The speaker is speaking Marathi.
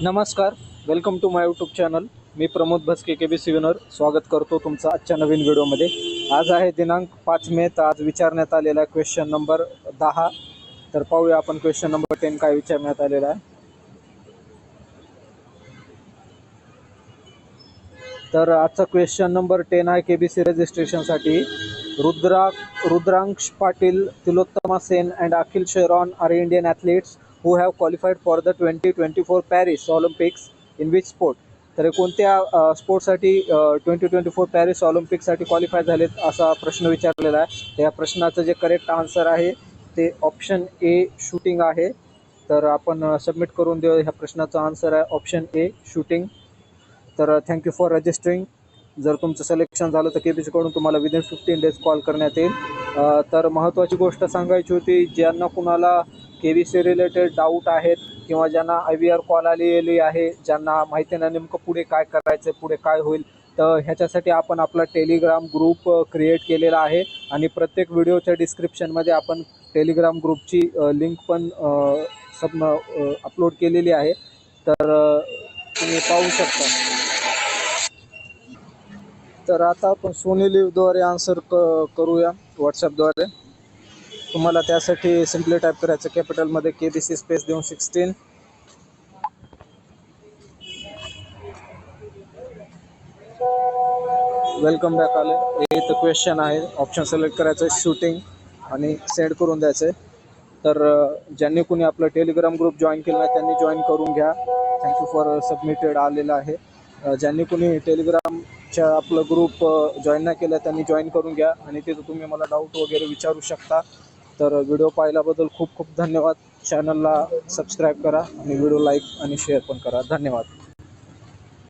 नमस्कार, welcome to my YouTube channel. मी प्रमोद भस्के KBC विनर स्वागत करतो तुमचं आजच्या नवीन व्हिडिओमध्ये. आज आहे दिनांक 5 मे. तर आज विचारण्यात आलेला आहे क्वेश्चन नंबर 10. तर पाहूया आपण क्वेश्चन नंबर 10 काय विचारण्यात आलेला आहे. तर आजचा क्वेश्चन नंबर 10 आहे KBC रजिस्ट्रेशनसाठी. Rudransh Patil, Tilottama Sen and Akhil Sheoran are Indian athletes who have qualified for the 2024 Paris Olympics in which sport? तर कोणत्या स्पोर्टसाठी 2024 पॅरिस ऑलिम्पिकसाठी क्वालिफाय झालेत असा प्रश्न विचारलेला आहे. त्या प्रश्नाचं जे करेक्ट आन्सर आहे ते ऑप्शन ए शूटिंग आहे. तर आपण सबमिट करून देऊ. ह्या प्रश्नाचा आन्सर आहे ऑप्शन ए शूटिंग. तर थँक्यू फॉर रजिस्टरिंग. जर तुमचं सिलेक्शन झालं तर KBC कडून तुम्हाला विदिन 15 डेज कॉल करण्यात येईल. तर महत्त्वाची गोष्ट सांगायची होती, ज्यांना कुणाला KBC रिलेटेड डाऊट आहेत किंवा ज्यांना IVR कॉल आलेली आहे, ज्यांना माहिती नाही नेमकं पुढे काय करायचं, पुढे काय होईल, तर ह्याच्यासाठी आपण आपला टेलिग्राम ग्रुप क्रिएट केलेला आहे आणि प्रत्येक व्हिडिओच्या डिस्क्रिप्शनमध्ये आपण टेलिग्राम ग्रुपची लिंक पण अपलोड केलेली आहे. तर तुम्ही पाहू शकता. तर आता आपण सोनी लिव्हद्वारे आन्सर करूया व्हॉट्सॲपद्वारे. तुम्हाला त्यासाठी सिम्पली टाईप करायचं कॅपिटलमध्ये KBC स्पेस देऊन 16. वेलकम बॅक आले. इथं क्वेश्चन आहे, ऑप्शन सिलेक्ट करायचं आहे शूटिंग आणि सेंड करून द्यायचं आहे. तर ज्यांनी कोणी आपलं टेलिग्राम ग्रुप जॉईन केला आहे त्यांनी जॉईन करून घ्या. थँक्यू फॉर सबमिटेड आलेलं आहे. ज्यांनी कोणी टेलिग्रामच्या आपलं ग्रुप जॉईन नाही केलं त्यांनी जॉईन करून घ्या आणि तिथं तुम्ही मला डाऊट वगैरे विचारू शकता. तर व्हिडिओ पाहिल्याबद्दल खूप खूप धन्यवाद. चॅनलला सबस्क्राईब करा आणि व्हिडिओ लाईक आणि शेअर पण करा. धन्यवाद.